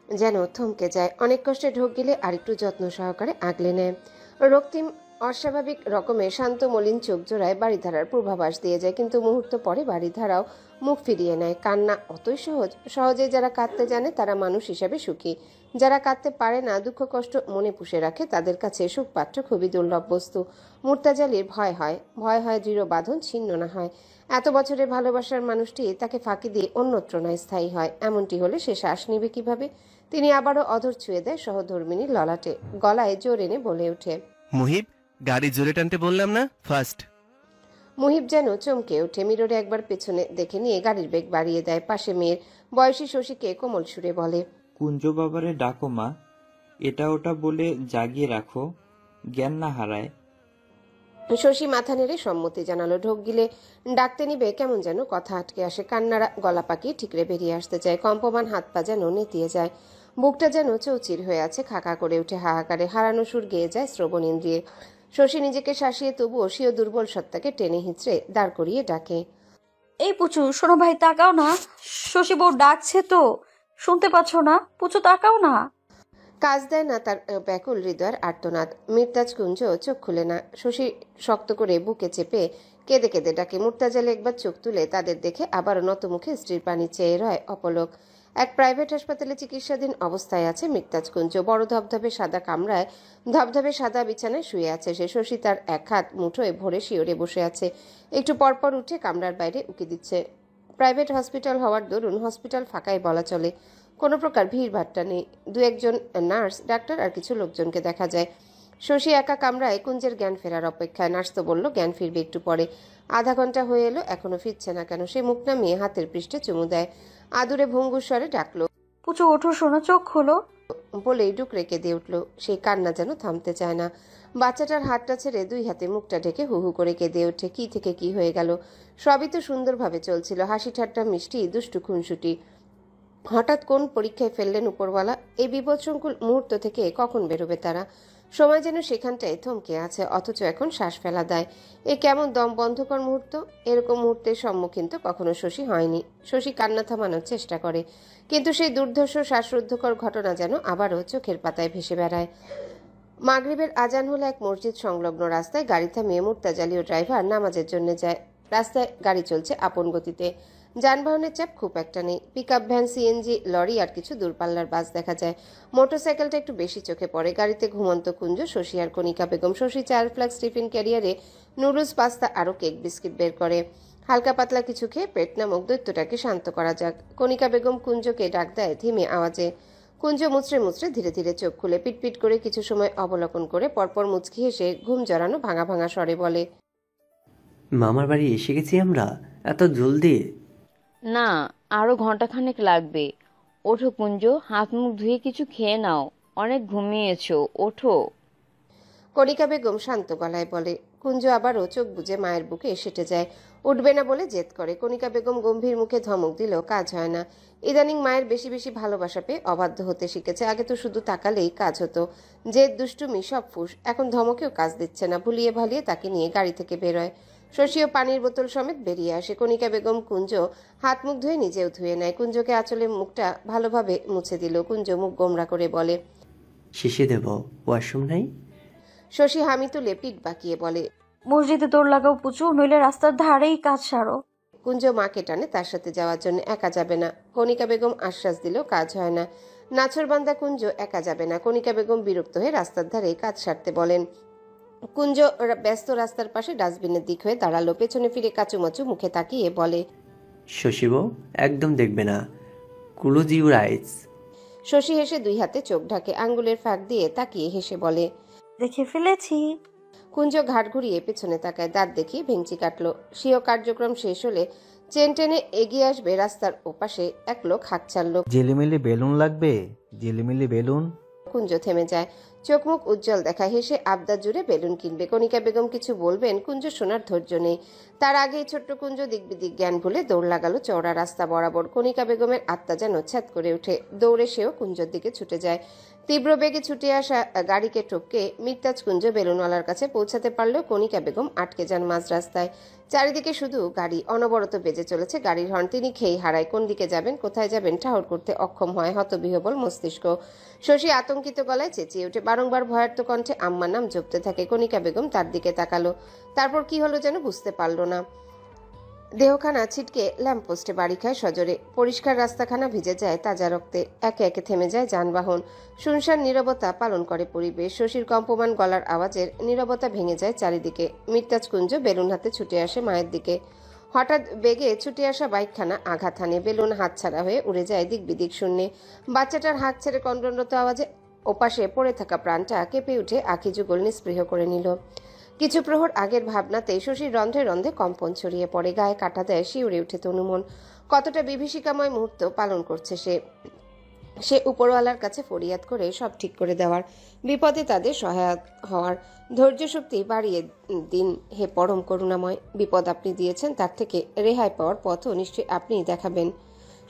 যেন থমকে যায়, অনেক কষ্টে ঢোক গেলে আরেকটু যত্ন সহকারে আগলে নেয়। রক্তিম অস্বাভাবিক রকমের শান্ত মলিন চোখ জোড়ায় বাড়িধারার পূর্বাভাস দিয়ে যায়, কিন্তু মুহূর্ত পরে বাড়িধারাও মুখ ফিরিয়ে নেয়। কান্না অতই সহজে যারা কাঁদতে জানে তারা মানুষ হিসাবে সুখী, যারা কাঁদতে পারে না, দুঃখ কষ্ট মনে পুষে রাখে, তাদের কাছে সুখপাত্র খুবই দুর্লভ বস্তু। মুর্তাজ আলীর ভয় হয় দৃঢ় বাঁধন ছিন্ন না হয়, এত বছরের ভালোবাসার মানুষটি তাকে ফাঁকি দিয়ে অন্যত্র নয় স্থায়ী হয়। এমনটি হলে সে শ্বাস নেবে কিভাবে? তিনি আবারও অধর ছুঁয়ে দেয় সহধর্মিনীর ললাটে, গলায় জোর এনে বলে ওঠে, মুহিব, গাড়ি জোরে টানতে বললাম না, ফার্স্ট। মুহিব যেন চমকে ওঠে, মিররে একবার পেছনে দেখে নিয়ে গাড়ির বেগ বাড়িয়ে দেয়। পাশে মেয়ের বয়সী শশীকে কোমল সুরে বলে, কুঞ্জ বাবারে ডাকো মা, এটা ওটা বলে জাগিয়ে রাখো, জ্ঞান না হারায়। শশী মাথা নেড়ে সম্মতি জানালো। ঢোক গিলে ডাকতে নিবে কেমন যেন কথা আটকে আসে, কান্নারা গলা পাকিয়ে ঠিকরে বেরিয়ে আসতে চায়, কম্পমান হাত পা যেন নেতিয়ে যায়, বুকটা যেন চৌচির হয়ে আছে, খাকা করে উঠে হাহাকারে, হারানো সুর গেয়ে যায় শ্রবণ ইন্দ্রিয়ে। শশী নিজেকে শাসিয়ে তবুও স্বীয় দুর্বল সত্তাকে টেনে হিঁচড়ে দাঁড় করিয়ে ডাকে, এই পুচু, শোনো ভাই, তাকাও না, শশী বউ ডাকছে তো, শুনতে পাচ্ছ না? পুচু তাকাও না। কাজ দেয় না তার ব্যাকুল হৃদয়ের আর্তনাদ। মির্তাজ কুঞ্জ চোখ খুলে না। শশী শক্ত করে বুকে চেপে কেঁদে কেঁদে ডাকে। মুর্তাজ আলী একবার চোখ তুলে তাদের দেখে আবার নত মুখে স্ত্রীর পানি চেয়ে রয় অপলক। এক প্রাইভেট হাসপাতালে চিকিৎসাধীন অবস্থায় আছে মির্তাজ কুঞ্জ। বড় ধবধবে সাদা কামরায় ধবধবে সাদা বিছানায় শুয়ে আছে সে। শশী তার এক হাত মুঠোয় ভরে শিওরে বসে আছে, একটু পরপর উঠে কামরার বাইরে উকি দিচ্ছে। প্রাইভেট হসপিটাল হওয়ার দরুন হসপিটাল ফাঁকাই বলা চলে, কোনো প্রকার ভিড় ভাট্টা নেই। দু একজন নার্স, ডাক্তার আর কিছু লোকজনকে দেখা যায়। শশী একা কামরায় কুঞ্জের জ্ঞান ফেরার অপেক্ষায়। নার্স তো বলল জ্ঞান ফিরবে একটু পরে। আধা ঘন্টা হয়ে এলো, এখনো ফিরছে না কেন? সে মুখ নামিয়ে হাতের পৃষ্ঠে চুমু দেয়, আদুরে ভঙ্গুর স্বরে ডাকলো, পুচু ওঠো, শোনো, চোখ খোলো। বলেই ডুকরে কেঁদে উঠল। সেই কান্না যেন থামতে চায় না। বাচ্চাটার হাতটা ছেড়ে দুই হাতে মুখটা ঢেকে হু হু করে কেঁদে ওঠে। কি থেকে কি হয়ে গেল? সবই তো সুন্দরভাবে চলছিল, হাসি ঠাট্টা মিষ্টি দুষ্টু খুনসুটি। হঠাৎ কোন পরীক্ষায় ফেললেন উপরওয়ালা? এই বিপদসংকুল মুহূর্ত থেকে কখন বেরোবে তারা? সময় যেন সেখানটায় থমকে আছে, অথচ এখন শ্বাস ফেলা দেয়। এ কেমন দম বন্ধকর মুহূর্ত! এরকম মুহূর্তের সম্মুখীন তো কখনো শশী হয়নি। শশী কান্না থামানোর চেষ্টা করে, কিন্তু সেই দুর্ধর্ষ শ্বাসরুদ্ধকর ঘটনা যেন আবারও চোখের পাতায় ভেসে বেড়ায়। মাগরিবের আজান হলে এক মসজিদ সংলগ্ন রাস্তায় গাড়ি থামিয়ে মুর্তাজ আলী ও ড্রাইভার নামাজের জন্য যায়। রাস্তায় গাড়ি চলছে আপন গতিতে, যানবাহনের চাপ খুব একটা নেই। পিকআপ ভ্যান, সিএনজি, লরি আর কিছু দূরপাল্লার বাস দেখা যায়। মোটরসাইকেলটা একটু বেশি চোখে পড়ে। গাড়িতে ঘুমন্ত কুঞ্জ, শশী আর কণিকা বেগম। শশী 4 ফ্লাক্স টিফিন ক্যারিয়ারে নুডলস, পাস্তা আরও কেক বিস্কিট বের করে। হালকা পাতলা কিছু খেয়ে পেট নামক দৈত্যটাকে শান্ত করা যাক। কণিকা বেগম কুঞ্জকে ডাক দেয় ধীমে আওয়াজে। কুঞ্জ মুচড়ে মুচড়ে ধীরে ধীরে চোখ খুলে পিটপিট করে কিছু সময় অবলোকন করে পরপর মুচকি হেসে ঘুম জড়ানো ভাঙা ভাঙা স্বরে বলে, মামার বাড়ি এসে গেছি আমরা, এত জলদি? না, আরো ঘন্টাখানেক লাগবে। ওঠো কুঞ্জ, হাত মুখ ধুয়ে কিছু খেয়ে নাও, অনেক ঘুমিয়েছো, ওঠো। কণিকা বেগম শান্ত গলায় বলে। কুঞ্জ আবারও চোখ বুজে মায়ের বুকে সেটে যায়, উঠবে না বলে জেদ করে। কণিকা বেগম গম্ভীর মুখে ধমক দিলেও কাজ হয় না। ইদানিং মায়ের বেশি বেশি ভালোবাসা পেয়ে অবাধ্য হতে শিখেছে। আগে তো শুধু তাকালেই কাজ হতো, জেদ দুষ্টুমি সব ফুস। এখন ধমকেও কাজ দিচ্ছে না। ভুলিয়ে ভালিয়ে তাকে নিয়ে গাড়ি থেকে বেরোয়। শশীও পানির বোতল সমেত বেরিয়ে আসে। কণিকা বেগম কুঞ্জ হাত মুখ ধুয়ে নিজেও ধুয়ে নেয়। কুঞ্জকে আঁচলে মুখটা ভালোভাবে মুছে দিল। কুঞ্জ মুখ গোমরা করে বলে, শিশি দেব, ওয়াশরুম নাই? শশী হামি তুলে পিঠ বাঁকিয়ে বলে, মসজিদে দৌড় লাগাও পুচু, নইলে রাস্তার ধারেই কাজ সারো। কুঞ্জ মাকে টানে তার সাথে যাওয়ার জন্য। একা যাবে না। কণিকা বেগম আশ্বাস দিলেও কাজ হয় না। নাছরবান্দা কুঞ্জ একা যাবে না। কণিকা বেগম বিরক্ত হয়ে রাস্তার ধারে কাজ সারতে বলেন। কুঞ্জ ব্যস্ত রাস্তার পাশে ডাস্টবিনের দিক হয়ে দাঁড়ালো। পেছনে ফিরে কাচুমাচু মুখে তাকিয়ে বলে, শশীবউ, একদম দেখবে না। Close your eyes. শশী হেসে দুই হাতে চোখ ঢাকে, আঙ্গুলের ফাঁক দিয়ে তাকিয়ে হেসে বলে, দেখে ফেলেছি। কুঞ্জ ঘাট ঘুরিয়ে পেছনে তাকায়, দাঁত দেখিয়ে ভেঙচি কাটলো। স্বীয় কার্যক্রম শেষ হলে চেন টেনে এগিয়ে আসবে রাস্তার ওপাশে এক লোক হাঁক ছাড়ল। জেলিমিলি বেলুন লাগবে? জেলিমিলি বেলুন? কুঞ্জ থেমে যায়, চোখ মুখ উজ্জ্বল দেখায়, হেসে আবদার জুড়ে বেলুন কিনবে। কণিকা বেগম কিছু বলবেন, কুঞ্জ শোনার ধৈর্য নেই। তার আগেই ছোট্ট কুঞ্জ দিকবিদিক জ্ঞান ভুলে দৌড় লাগালো চওড়া রাস্তা বরাবর। কণিকা বেগমের আত্মা যেন ছ্যাদ করে ওঠে, দৌড়ে সেও কুঞ্জর দিকে ছুটে যায়। তীব্র বেগে ছুটে আসা গাড়িকে টপকে মিরতাজ কুঞ্জ বেলুনওয়ালার কাছে পৌঁছাতে পারলেও কণিকা বেগম আটকে যান মাঝ রাস্তায়। চারিদিকে শুধু গাড়ি অনবরত বেজে চলেছে, গাড়ির হর্ন তিনি খেই হারায়। কোন দিকে যাবেন, কোথায় যাবেন ঠাহর করতে অক্ষম হয় হতবিহবল মস্তিষ্ক। শশী আতঙ্কিত গলায় চেঁচিয়ে ওঠে, বারংবার ভয়ার্ত কণ্ঠে আম্মার নাম জপতে থাকে। কণিকা বেগম তার দিকে তাকালো, তারপর কি হলো যেন বুঝতে পারল না। দেহখানা ছিটকে ল্যাম্পপোস্টে বাড়ি খায় সজোরে। পরিষ্কার রাস্তাখানা ভিজে যায় তাজা রক্তে। একে একে থেমে যায় যানবাহন। শুনশান নীরবতা পালন করে পরিবেশ। শশীর কম্পমান গলার আওয়াজের নীরবতা ভেঙে যায় চারিদিকে। মিরতাজ কুঞ্জ বেলুন হাতে ছুটে আসে মায়ের দিকে। হঠাৎ বেগে ছুটে আসা বাইকখানা আঘাত হানে, বেলুন হাতছাড়া হয়ে উড়ে যায় দিক বিদিক শূন্যে। বাচ্চাটার হাত ছেড়ে কন্ডনরত আওয়াজে ওপাশে পড়ে থাকা প্রাণটা কেঁপে উঠে আখি যুগল নিস্পৃহ করে নিল। কিছু প্রহর আগের ভাবনাতেই শশীর রন্ধ্রে রন্ধ্রে কম্পন ছড়িয়ে পড়ে, গায়ে কাটা দেয়, শিউরে উঠে তনুমন। কতটা বিভীষিকাময় মুহূর্ত পালন করছে সে উপরওয়ালার কাছে ফরিয়াদ করে সব ঠিক করে দেওয়ার, বিপদে তাদের সহায়ক হওয়ার ধৈর্য শক্তি বাড়িয়ে দিন হে পরম করুণাময়। বিপদ আপনি দিয়েছেন, তার থেকে রেহাই পাওয়ার পথও নিশ্চয়ই আপনিই দেখাবেন।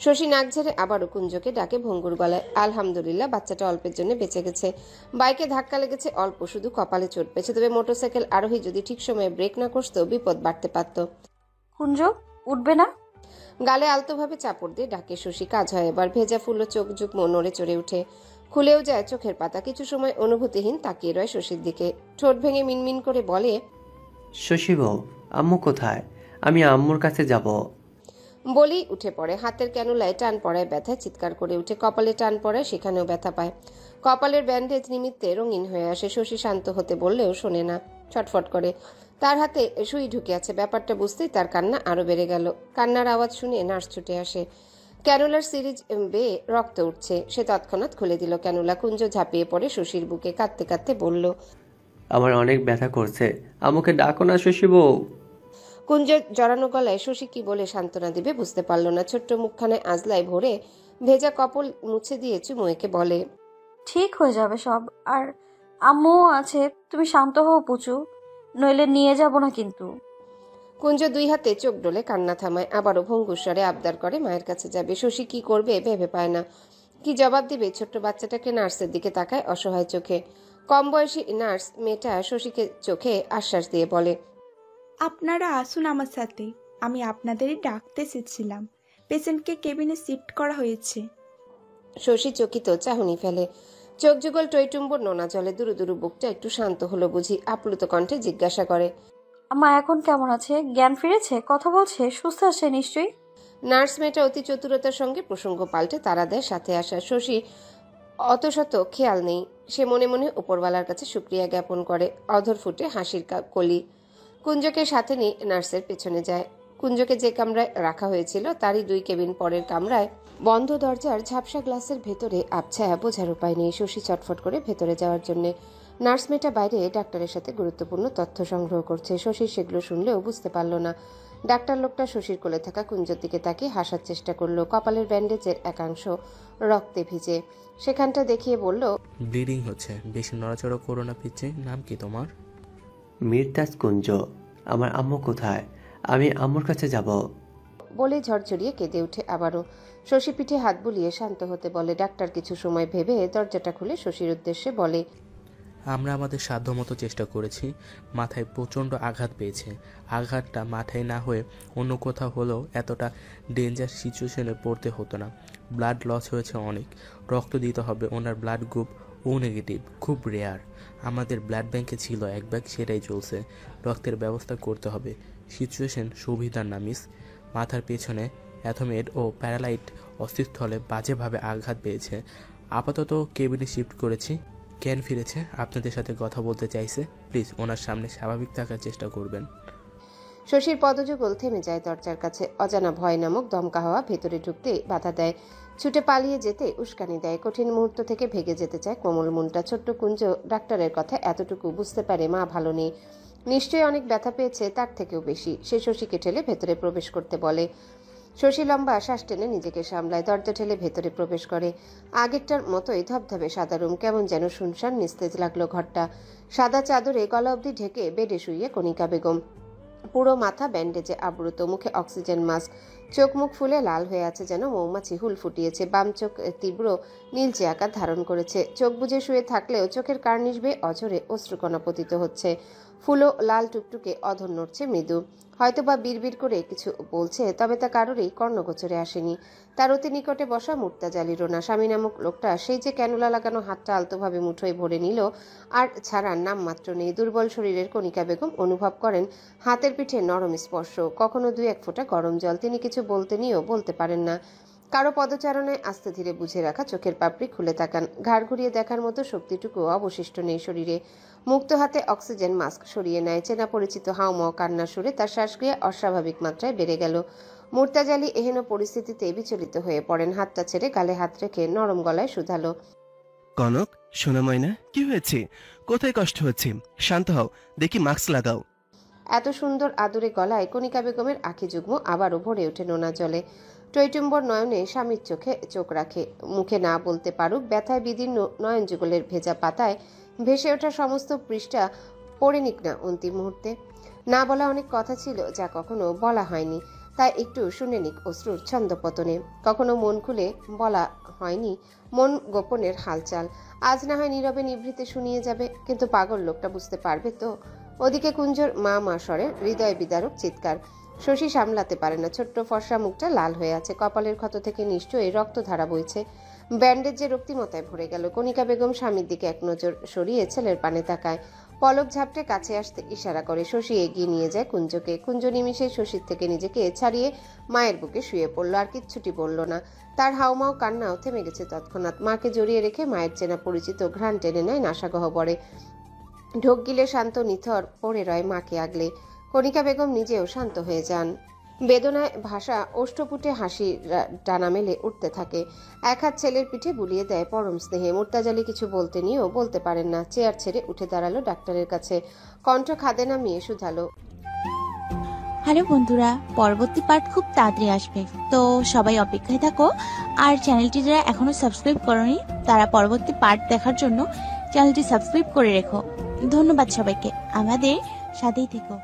শশী নাক ঝেড়ে আবারও কুঞ্জকে ডাকে ভঙ্গুর গলায়, আলহামদুলিল্লাহ বাচ্চাটা অল্পের জন্য বেঁচে গেছে। বাইকে ধাক্কা লেগেছে অল্প, শুধু কপালে চোট পেয়েছে। তবে মোটরসাইকেল আরোহী যদি ঠিক সময়ে ব্রেক না করতো বিপদ বাড়তে পারত। কুঞ্জ উঠবে না? গালে আলতোভাবে চাপড় দিয়ে ডাকে শশী। কাজ হয় এবার। ভেজা ফুল চোখ যুগ নড়ে চড়ে উঠে, খুলেও যায় চোখের পাতা। কিছু সময় অনুভূতিহীন তাকিয়ে রয় শশীর দিকে, ঠোঁট ভেঙে মিনমিন করে বলে, শশীবউ, আম্মু কোথায়? আমি আম্মুর কাছে যাব। বলেই উঠে পড়ে। হাতের ক্যানুলায় টান পড়ায় ব্যথায় চিৎকার করে উঠে, কপালে টান পড়ায় সেখানেও ব্যথা পায়। কপালের ব্যান্ডেজ নিমিত্তে রঙিন হয়ে আসে। শশী শান্ত হতে বললেও শোনে না, ছটফট করে। তার হাতে সুই ঢুকে আছে। ব্যাপারটা বুঝতেই তার কান্না আরো বেড়ে গেল। কান্নার আওয়াজ শুনে নার্স ছুটে আসে। ক্যানুলার সিরিজ বেয়ে রক্ত উঠছে। সে তৎক্ষণাৎ খুলে দিল ক্যানুলা। কুঞ্জ ঝাঁপিয়ে পড়ে শশীর বুকে, কাঁদতে কাঁদতে বলল, আমার অনেক ব্যথা করছে, আম্মুকে ডাকো না শশীবউ। কুঞ্জের জড়ানো গলায় শশী কি বলে সান্ত্বনা দিবে বুঝতে পারল না। ছোট্ট মুখখানায় আজলায় ভরে ভেজা কপল মুছে দিয়ে চুমু এঁকে বলে, ঠিক হয়ে যাবে সব। আর আম্মুও আছে, তুমি শান্ত হও পুচু, নইলে নিয়ে যাব না কিন্তু। কুঞ্জ দুই হাতে চোখ ডলে কান্না থামায়। আবারও ভঙ্গুস্বরে আবদার করে মায়ের কাছে যাবে। শশী কি করবে ভেবে পায় না, কি জবাব দিবে। ছোট্ট বাচ্চাটাকে নার্সের দিকে তাকায় অসহায় চোখে। কম বয়সী নার্স মেয়েটা শশীকে চোখে আশ্বাস দিয়ে বলে, আপনারা আসুন আমার সাথে, আমি আপনাদেরই ডাকতে এসেছিলাম। পেশেন্টকে কেবিনে শিফট করা হয়েছে। শশী চকিত চাহনি ফেলে, চোখ যুগল টইটুম্বর নোনা জলে। দুরু দুরু বুকটা একটু শান্ত হলো বুঝি। আপ্লুত কণ্ঠে জিজ্ঞাসা করে, আম্মা এখন কেমন আছে? জ্ঞান ফিরেছে? কথা বলছে? সুস্থ আছে নিশ্চয়ই? নার্স মেয়েটা অতি চতুরতার সঙ্গে প্রসঙ্গ পাল্টে তারা দেয় সাথে আসা। শশী অত শত খেয়াল নেই। সে মনে মনে উপরওয়ালার কাছে শুকরিয়া জ্ঞাপন করে। অধর ফুটে হাসির কলি। কুঞ্জকে সাথে নিয়ে নার্সের পেছনে যায়। কুঞ্জকে যে কামরায় রাখা হয়েছিল তারই 2 কেবিন পরের কামরায় বন্ধ দরজার ঝাপসা গ্লাসের ভেতরে আবছায়া বোঝার উপায় নেই। শশী চটফট করে ভেতরে যাওয়ার জন্য। নার্স মেয়েটা বাইরে ডাক্তারের সাথে গুরুত্বপূর্ণ তথ্য সংগ্রহ করছে। শশী সেগুলো শুনলেও বুঝতে পারল না। ডাক্তার লোকটা শশীর কোলে থাকা কুঞ্জর দিকে তাকিয়ে হাসার চেষ্টা করলো। কপালের ব্যান্ডেজের একাংশ রক্তে ভিজে। সেখানটা দেখিয়ে বলল, ব্লিডিং হচ্ছে, বেশি নড়াচড়া করো না পিচ্ছি। নাম কি তোমার? মিরতাজ কুঞ্জ। আমার আম্মু কোথায়? আমি আম্মুর কাছে যাব। বলে ঝরঝরিয়ে কেঁদে উঠে আবারও। শশী পিঠে হাত বুলিয়ে শান্ত হতে বলে। ডাক্তার কিছু সময় ভেবে দরজাটা খুলে শশীর উদ্দেশ্যে বলে, আমরা আমাদের সাধ্যমতো চেষ্টা করেছি। মাথায় প্রচণ্ড আঘাত পেয়েছে। আঘাতটা মাথায় না হয়ে অন্য কোথাও হলেও এতটা ডেঞ্জার সিচুয়েশনে পড়তে হতো না। ব্লাড লস হয়েছে অনেক, রক্ত দিতে হবে। ওনার ব্লাড গ্রুপ ও নেগেটিভ, খুব রেয়ার। আমাদের ব্লাড ব্যাংকে ছিল 1 ব্যাগ, সেটাই চলছে। রক্তের ব্যবস্থা করতে হবে। সিচুয়েশন সুবিধার না মিস। মাথার পেছনে অ্যাথমেড ও প্যারালাইট অস্থিস্থলে বাজেভাবে আঘাত পেয়েছে। আপাতত কেবিনে শিফট করেছি। জ্ঞান ফিরেছে, আপনাদের সাথে কথা বলতে চাইছে। প্লিজ ওনার সামনে স্বাভাবিক থাকার চেষ্টা করবেন। শশীর পদযুগল থেমে যায় দরজার কাছে। অজানা ভয় নামক দমকা হাওয়া ভেতরে ঢুকতে বাধা দেয়, ছুটে পালিয়ে যেতে উস্কানি দেয়। কঠিন মুহূর্ত থেকে ভেগে যেতে চায় কোমল মনটা। ছোট্ট কুঞ্জ ডাক্তারের কথা এতটুকু বুঝতে পারে মা ভালো নেই, নিশ্চয়ই অনেক ব্যথা পেয়েছে, তার থেকেও বেশি। সে শশীকে ঠেলে ভেতরে প্রবেশ করতে বলে। শশী লম্বা শ্বাস টেনে নিজেকে সামলায়, দরজা ঠেলে ভেতরে প্রবেশ করে। আগেরটার মতোই ধবধবে সাদা রুম, কেমন যেন শুনশান নিস্তেজ লাগলো ঘরটা। সাদা চাদরে গলা অবধি ঢেকে বেডে শুয়ে কণিকা বেগম, পুরো মাথা ব্যান্ডেজে আবৃত, মুখে অক্সিজেন মাস্ক, চোখ মুখ ফুলে লাল হয়ে আছে যেন মৌমাছি হুল ফুটিয়েছে। বাম চোখ তীব্র নীলচে আকার ধারণ করেছে। চোখ বুজে শুয়ে থাকলেও চোখের কার্নিশ বেয়ে অঝরে অশ্রুকণা পতিত হচ্ছে। ফুলো লাল টুকটুকে অধর নড়ছে মৃদু, হয়তোবা বিড়বিড় করে কিছু বলছে, তবে তা কারোরই কর্ণগোচরে আসেনি। তার অতি নিকটে বসা মুর্তাজা লিরোনা স্বামী নামক লোকটা, সেই যে ক্যানুলা লাগানো হাতটা আলতোভাবে মুঠোয় ভরে নিল, আর ছাড়ার নাম মাত্র নেই। দুর্বল শরীরের কণিকা বেগম অনুভব করেন হাতের পিঠে নরম স্পর্শ, কখনো 2-1 ফোঁটা গরম জল। তিনি কিছু বলতে নিয়েও বলতে পারেন না। কারো পদচারণায় আস্তে ধীরে বুঝে রাখা চোখের পাপড়ি খুলে তাকান। ঘাড় ঘুরিয়ে দেখার মতো শক্তিটুকু অবশিষ্ট নেই শরীরে। মুক্ত হাতে অক্সিজেন মাস্ক সরিয়ে নেয়। চেনা পরিচিত হাউমাও কান্নার সুরে তার শ্বাসক্রিয়া অস্বাভাবিক মাত্রায় বেড়ে গেল। মুর্তাজালি এহেন পরিস্থিতিতে বিচলিত হয়ে পড়েন। হাতটা ছেড়ে গালে হাত রেখে নরম গলায় শুধালো, কনক সোনা ময়না, কি হয়েছে? কোথায় কষ্ট হচ্ছে? শান্ত হও, দেখি মাস্ক লাগাও। এত সুন্দর আদুরে গলায় কণিকা বেগমের আঁখি যুগ্ম আবারও ভরে ওঠে নোনা জলে। টৈটুম্বর নয়নে স্বামীর চোখে চোখ রাখে। মুখে না বলতে পারুক, ব্যথায় বিদীর্ণ নয়ন যুগলের ভেজা পাতায় ভেসে ওঠা সমস্ত পৃষ্ঠা পড়ে নিক না অন্তিম মুহূর্তে। না বলা অনেক কথা ছিল যা কখনো বলা হয়নি, তাই একটু শুনে নিক অশ্রুর ছন্দপতনে। কখনো মন খুলে বলা হয়নি মন গোপনের হালচাল, আজ না হয় নীরবে নিভৃতে শুনিয়ে যাবে, কিন্তু পাগল লোকটা বুঝতে পারবে তো। ওদিকে কুঞ্জর মা মা স্বরের হৃদয় বিদারক চিৎকার। শশী সামলাতে পারে না, ছোট্ট ফর্সা মুখটা লাল হয়ে আছে, কপালের ক্ষত থেকে নিশ্চয়ই রক্তধারা বইছে। ব্যান্ডেজ যে রক্তিমতায় ভরে গেল। কণিকা বেগম স্বামীর দিকে এক নজর সরিয়ে ছেলের পানে তাকায়, পলক ঝাপটে কাছে আসতে ইশারা করে। শশী এগিয়ে নিয়ে যায় কুঞ্জকে। কুঞ্জ নিমিষে শশীর থেকে নিজেকে ছাড়িয়ে মায়ের বুকে শুয়ে পড়ল, আর কিচ্ছুটি বলল না। তার হাউমাও কান্নাও থেমে গেছে তৎক্ষণাৎ। মাকে জড়িয়ে রেখে মায়ের চেনা পরিচিত ঘ্রাণ টেনে নেয় নাসাগহ্বরে। ঢোক গিলে শান্ত নিথর পড়ে রয় মাকে আগলে। কণিকা বেগম নিজেও শান্ত হয়ে যান। বেদনায় ভাষা ওষ্ঠপুটে হাসি ডানা মেলে উঠতে থাকে। এক হাত ছেলের পিঠে বুলিয়ে দেয় পরম স্নেহে। মুর্তাজালি কিছু বলতে নিয়েও বলতে পারেন না। চেয়ার ছেড়ে উঠে দাঁড়ালো ডাক্তারের কাছে, কণ্ঠ খাদে নামিয়ে শুধালো, হ্যালো বন্ধুরা, পরবর্তী পার্ট খুব তাড়াতাড়ি আসবে, তো সবাই অপেক্ষায় থাকো। আর চ্যানেলটি যারা এখনো সাবস্ক্রাইব করোনি তারা পরবর্তী পার্ট দেখার জন্য চ্যানেলটি সাবস্ক্রাইব করে রেখো। ধন্যবাদ সবাইকে, আমাদের সাথেই থেকো।